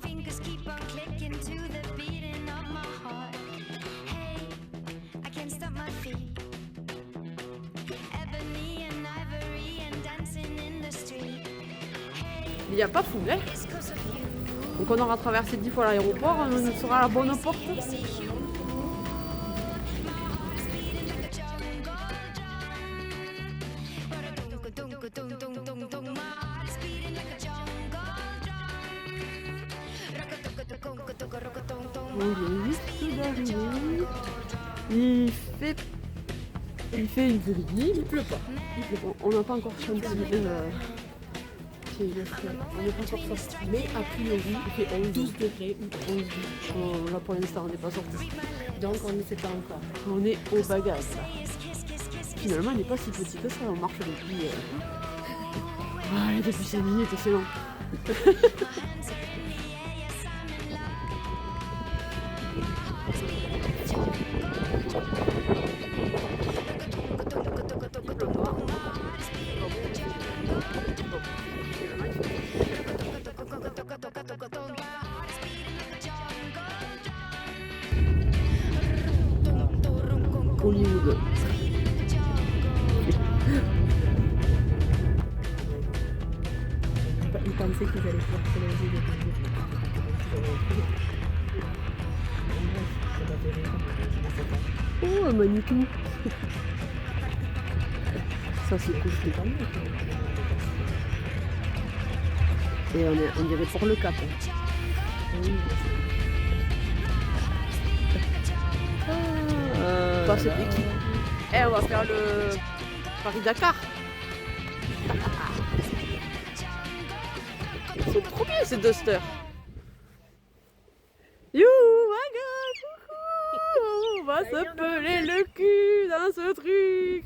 fingers keep on clicking to the beating of my heart. Hey, I can't stop my feet. Ebony and ivory and dancing in the street. Hey, Il n'y a pas fou, hein? it's 'cause of you. Donc on aura traversé 10 fois l'aéroport, on sera à la bonne porte. See you. My heart is beating like a jungle drum. Ba-da-dum-ka-dum-ka-dum-dum-dum-dum. My heart is beating like a jungle drum. Rock-a-dum-ka-dum-ka-dum-ka-dum-dum. On vient juste d'arriver. Il fait une gris, il pleut pas. On n'a pas encore chanté. On n'est pas encore sorti. Mais a priori, il fait 12 degrés ou 11 degrés. Là pour l'instant, on n'est pas sorti. Donc on ne sait pas encore. On est au bagage. Finalement, il n'est pas si petit que ça. On marche depuis. Depuis 5 minutes, c'est long. Hollywood. Ils pensaient qu'ils allaient pouvoir se lever de oh, un Manitou. Ça c'est cool, c'est pas mal. Et on dirait pour le cap. Oui. Pas cette équipe. Eh, on va faire le Paris-Dakar. Ils sont trop bien ces Duster. You, my God, coucou. On va se peler le cul dans ce truc.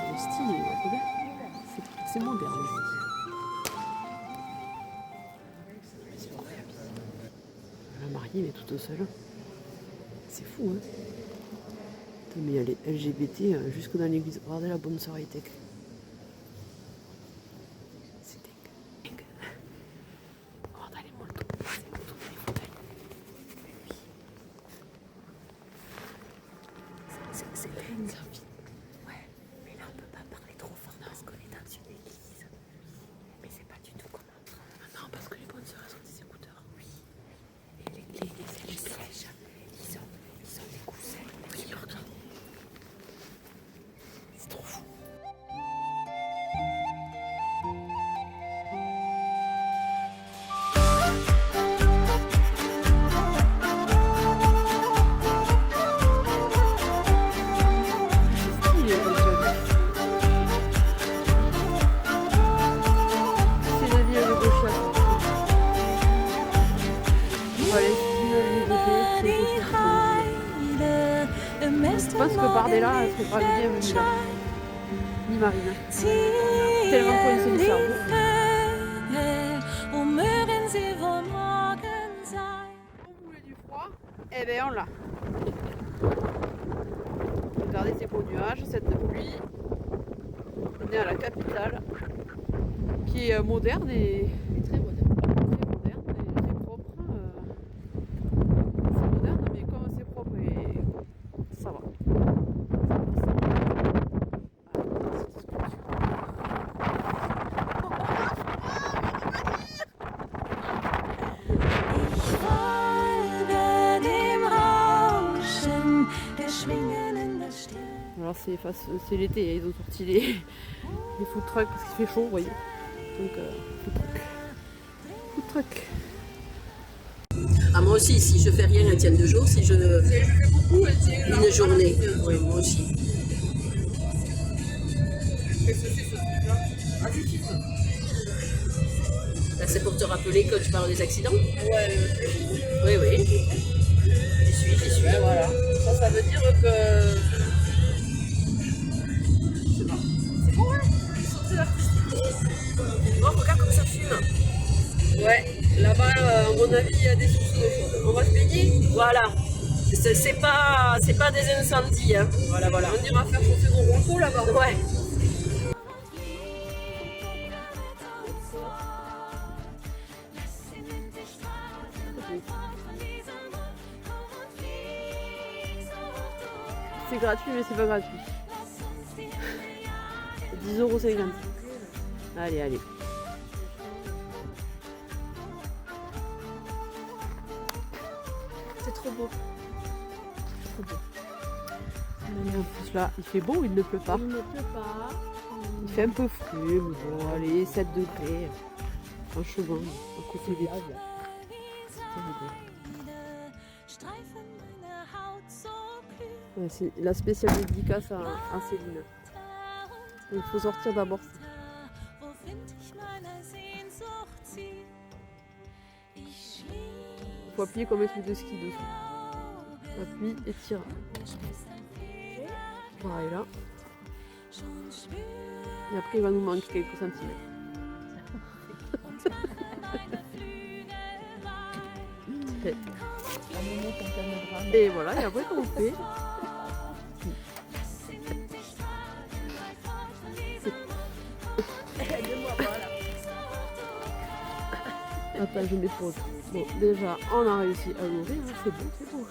Le style, c'est moderne. C'est incroyable. La mariée, mais toute seule. C'est fou, hein. Putain, mais il y a les LGBT jusque dans l'église. Regardez la bonne sœur high-tech. C'est dingue. Regardez les motos. C'est motos dans les fauteuils. C'est dingue. Ouais, mais là on peut pas parler trop fort parce qu'on est dans une église. Mais c'est pas du tout comme en train. Non, parce que les bonnes sœurs ont des écouteurs. Oui. Et les prêches, ils ont des coussins. Oui, regarde. C'est trop fou. Je pense que Bardella, elle serait pas bien venue là. Ni Marine. Tellement coincé le cerveau. On voulait du froid, eh ben on l'a. Regardez ces beaux nuages, cette pluie. On est à la capitale, qui est moderne et très moderne. Très moderne et très propre. C'est moderne, mais comme c'est propre et ça va. Alors c'est l'été, ils ont sorti les food trucks parce qu'il fait chaud, vous voyez. Donc food truck. Ah, moi aussi, si je fais rien un tiers de jour, si je fais beaucoup, une journée. Oui, moi aussi. Qu'est-ce que c'est ce truc-là? Ah, c'est qui ça? Là, c'est pour te rappeler que tu parles des accidents. Ouais, Oui, oui. J'y suis. ouais, voilà. Ça veut dire que... Je sais pas. C'est bon, hein? Ils sont très artistiques. Oh, regarde comme ça fume. Ouais, là-bas, à mon avis, il y a des sources d'eau chaude. On va se baigner? Voilà. C'est pas des incendies. Hein. Voilà, voilà. On ira faire chauffer gros ronco là-bas. Ouais. C'est gratuit, mais c'est pas gratuit. 10,50 €. Allez, allez. C'est trop beau. Trop beau. Et en plus là, il fait beau ou il ne pleut pas? Il ne pleut pas. Il fait un peu frais, mais bon, allez, 7 degrés. Franchement, à côté des villes. Ouais, c'est la spéciale dédicace à Céline. Il faut sortir d'abord ça. Il faut appuyer comme un truc de ski dessus. Appuie et tire. Pareil là. Et après il va nous manquer quelques centimètres. Et voilà, et après comment on fait? Attends, je mets pause. Bon, déjà, on a réussi à l'ouvrir, hein. C'est bon, c'est bon.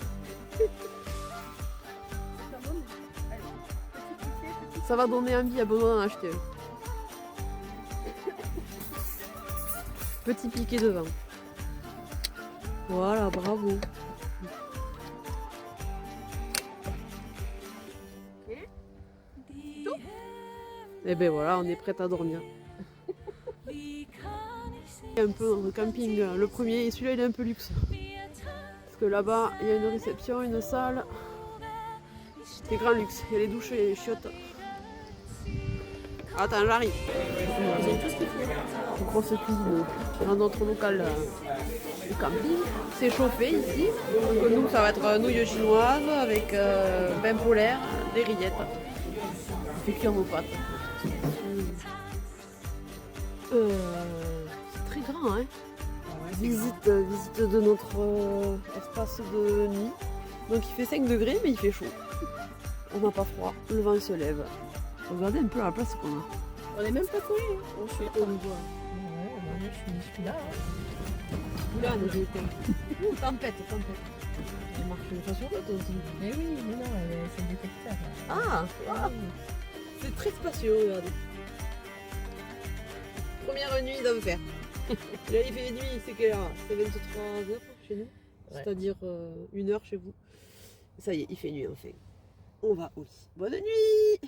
Ça va donner envie à Benoît d'en acheter un. Petit piqué devant. Voilà, bravo. Et ben voilà, on est prêt à dormir. Un peu dans le camping, le premier, et celui-là il est un peu luxe. Parce que là-bas, il y a une réception, une salle. C'est grand luxe, il y a les douches et les chiottes. Attends, j'arrive. Une grosse cuisine dans notre local du camping. C'est chauffé ici. Donc nous, ça va être nouilles chinoises avec pain polaire, des rillettes. On fait cuire nos pâtes. C'est très grand, hein. Visite de notre espace de nuit. Donc il fait 5 degrés, mais il fait chaud. On n'a pas froid, le vent se lève. Regardez un peu la place qu'on a. On est même pas collés. On suit au niveau. Ouais, je suis là. Là, on est tempête. Il marque une fois sur l'autre aussi. Mais oui, mais non, c'est détecteur. Ah, c'est très spacieux, regardez. Première nuit d'enfer. Là, il fait nuit, c'est quelle heure? C'est 23h chez nous, Ouais. c'est-à-dire 1h chez vous. Ça y est, il fait nuit enfin. On va au lit. Bonne nuit!